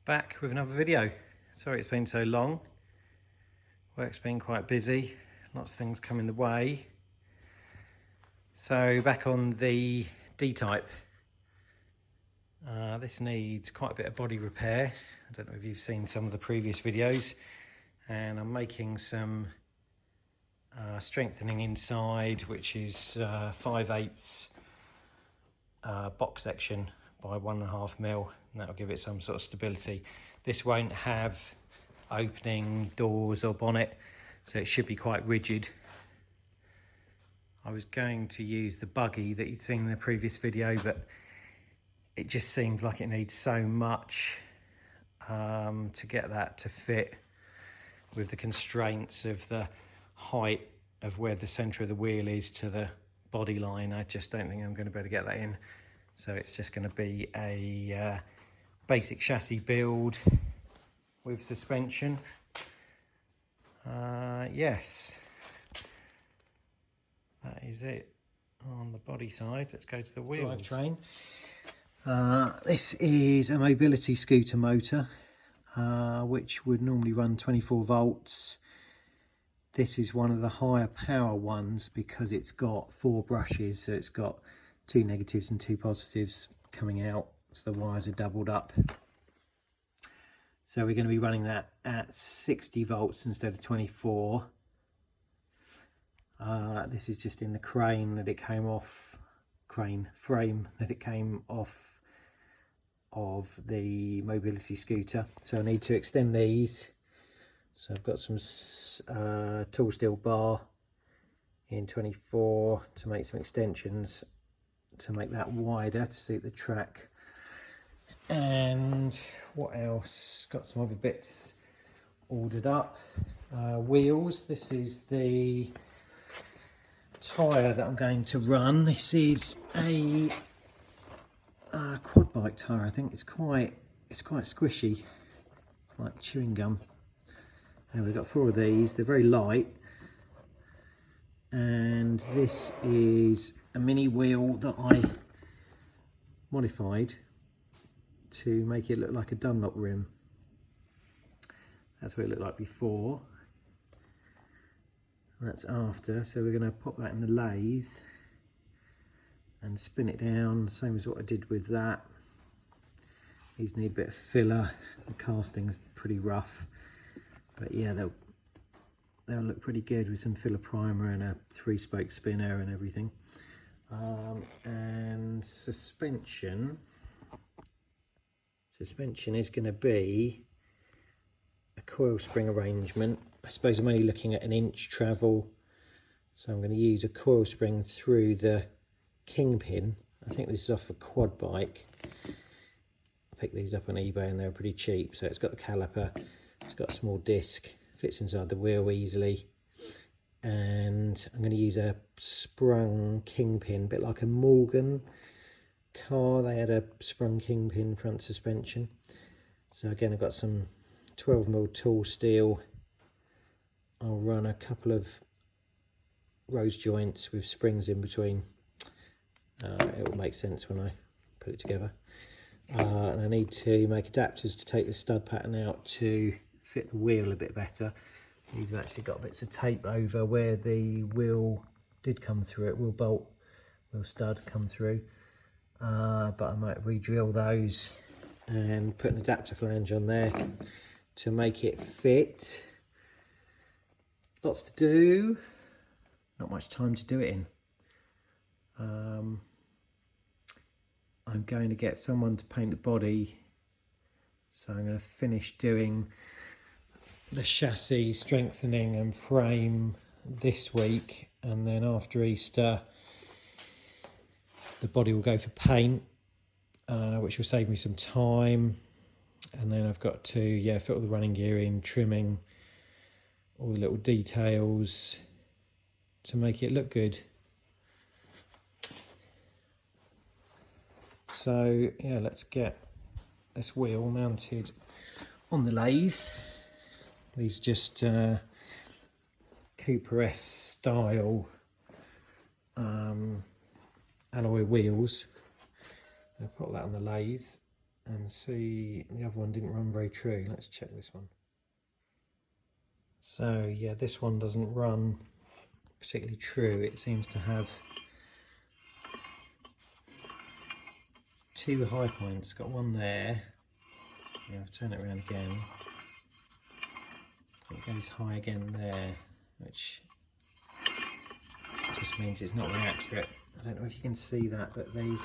Back with another video. Sorry it's been so long. Work's been quite busy, lots of things come in the way. So back on the D Type. This needs quite a bit of body repair. I don't know if you've seen some of the previous videos, and I'm making some strengthening inside, which is 5/8 box section by 1.5 mil, and that'll give it some sort of stability. This won't have opening doors or bonnet, so it should be quite rigid. I was going to use the buggy that you'd seen in the previous video, but it just seemed like it needs so much to get that to fit with the constraints of the height of where the centre of the wheel is to the body line. I just don't think I'm going to be able to get that in. So it's just going to be a basic chassis build with suspension. Yes, that is it on the body side. Let's go to the wheels. Drivetrain. This is a mobility scooter motor, which would normally run 24 volts. This is one of the higher power ones because it's got 4 brushes, so it's got 2 negatives and 2 positives coming out, so the wires are doubled up. So we're going to be running that at 60 volts instead of 24. This is just in the crane that it came off, frame that it came off of the mobility scooter. So I need to extend these. So I've got some tool steel bar in 24 to make some extensions to make that wider to suit the track. And what else? Got some other bits ordered up. Wheels. This is the tyre that I'm going to run. This is a quad bike tyre. I think it's quite squishy. It's like chewing gum. And we've got 4 of these. They're very light. And this is a mini wheel that I modified to make it look like a Dunlop rim. That's what it looked like before. And that's after. So we're going to pop that in the lathe and spin it down, same as what I did with that. These need a bit of filler. The casting's pretty rough, but yeah, they'll look pretty good with some filler primer and a 3-spoke spinner and everything. And suspension is going to be a coil spring arrangement. I suppose I'm only looking at 1 inch travel, so I'm going to use a coil spring through the kingpin. I think this is off a quad bike. I picked these up on eBay and they're pretty cheap. So it's got the caliper, it's got a small disc, fits inside the wheel easily, and I'm going to use a sprung kingpin, a bit like a Morgan car. They had a sprung kingpin front suspension. So again, I've got some 12mm tool steel. I'll run a couple of rose joints with springs in between. It will make sense when I put it together. And I need to make adapters to take the stud pattern out to fit the wheel a bit better. These have actually got bits of tape over where the wheel did come through it, wheel stud come through. But I might re-drill those and put an adapter flange on there to make it fit. Lots to do, not much time to do it in. I'm going to get someone to paint the body, so I'm going to finish doing the chassis strengthening and frame this week, and then after Easter the body will go for paint, which will save me some time. And then I've got to fit all the running gear in, trimming all the little details to make it look good. So yeah, let's get this wheel mounted on the lathe. These are just Cooper S style alloy wheels. I'll put that on the lathe and see the other one didn't run very true. Let's check this one. So yeah, this one doesn't run particularly true. It seems to have two high points. Got one there. Yeah, I'll turn it around again. It goes high again there, which just means it's not very accurate. I don't know if you can see that, but the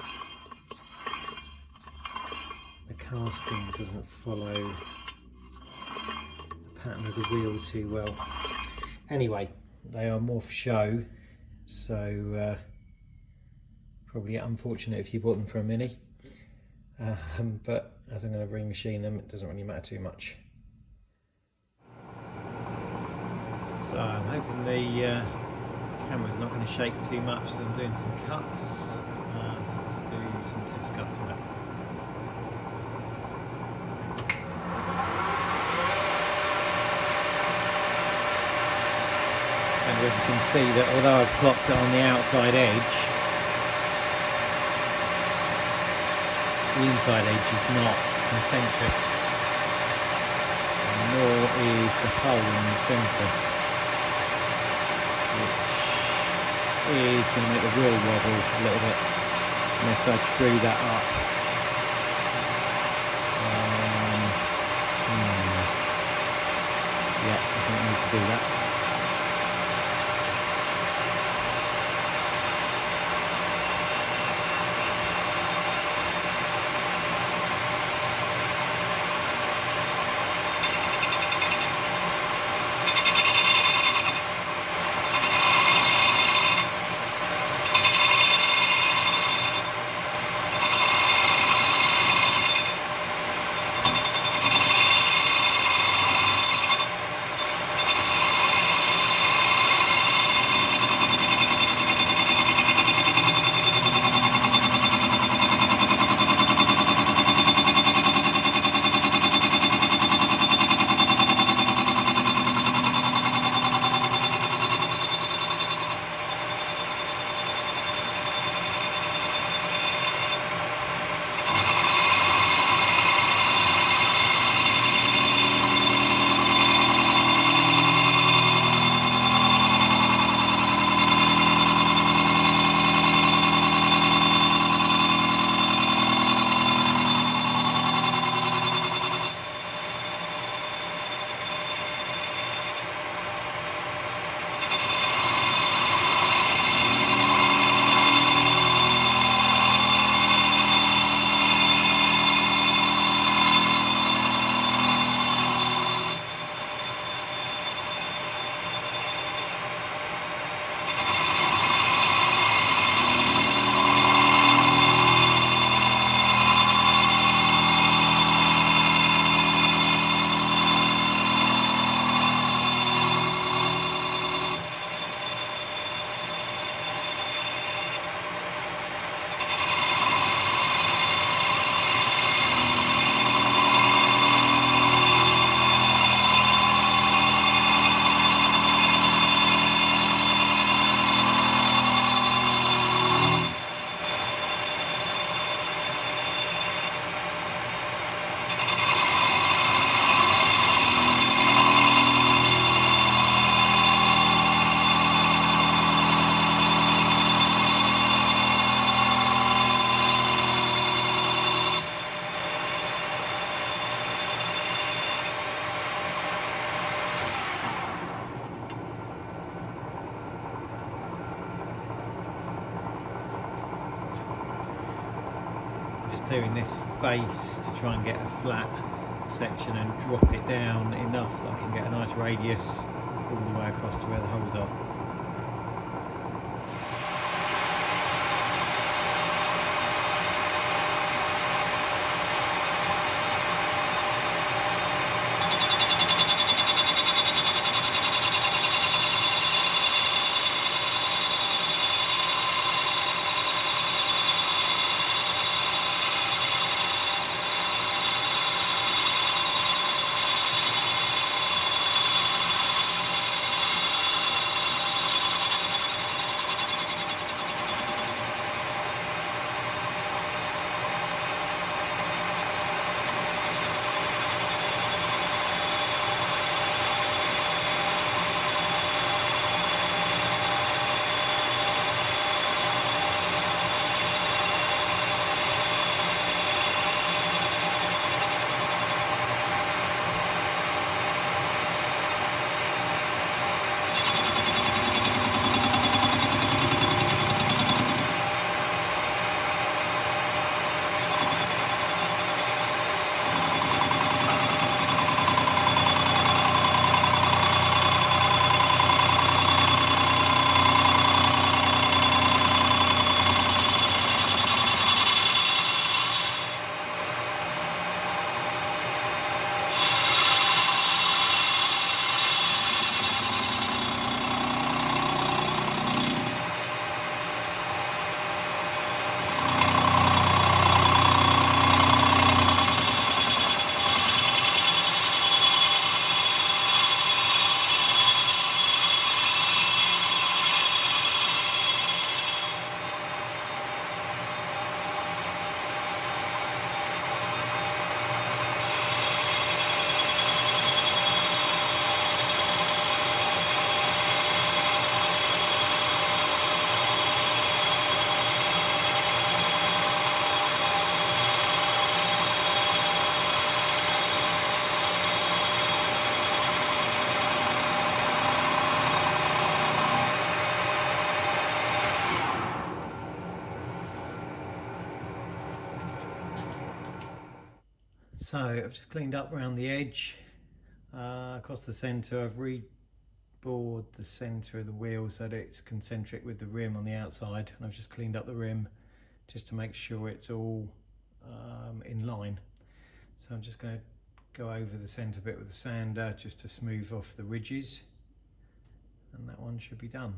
casting doesn't follow the pattern of the wheel too well. Anyway, they are more for show, so probably unfortunate if you bought them for a Mini, but as I'm going to remachine them, it doesn't really matter too much. So I'm hoping the camera's not going to shake too much, so I'm doing some cuts. So let's do some test cuts on it. And you can see that although I've plopped it on the outside edge, the inside edge is not concentric, nor is the pole in the centre, which is going to make the wheel wobble a little bit unless I true that up. Yeah, I think I need to do that. Doing this face to try and get a flat section and drop it down enough that I can get a nice radius all the way across to where the holes are. So I've just cleaned up around the edge, across the centre. I've rebored the centre of the wheel so that it's concentric with the rim on the outside, and I've just cleaned up the rim just to make sure it's all in line. So I'm just going to go over the centre bit with the sander just to smooth off the ridges, and that one should be done.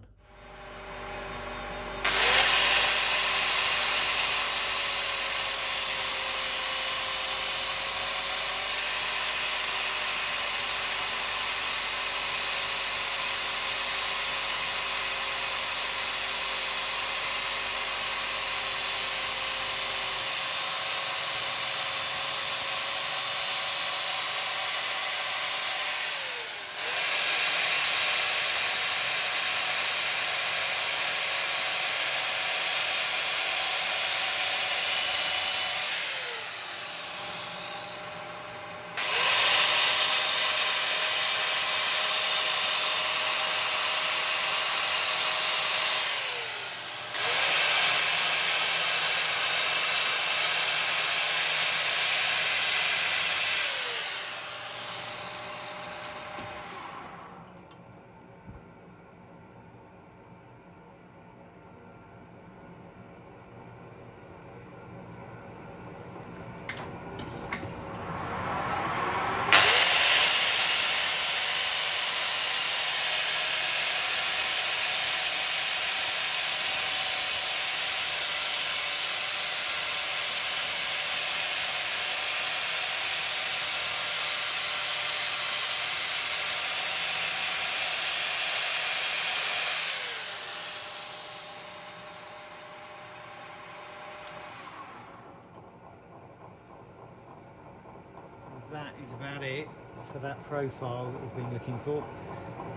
That is about it for that profile that we've been looking for.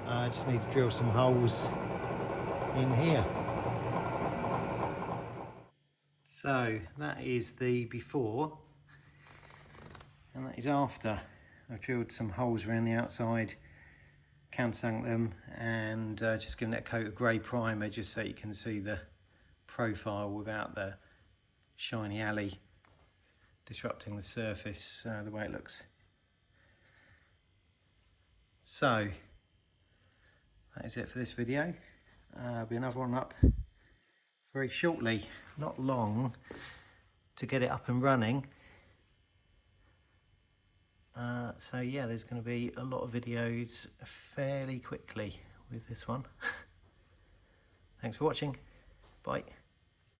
I just need to drill some holes in here. So that is the before, and that is after. I've drilled some holes around the outside, countersunk them, and just given it a coat of grey primer just so you can see the profile without the shiny alley disrupting the surface, the way it looks. So that is it for this video. There'll be another one up very shortly, not long to get it up and running. So yeah, there's going to be a lot of videos fairly quickly with this one. Thanks for watching. Bye.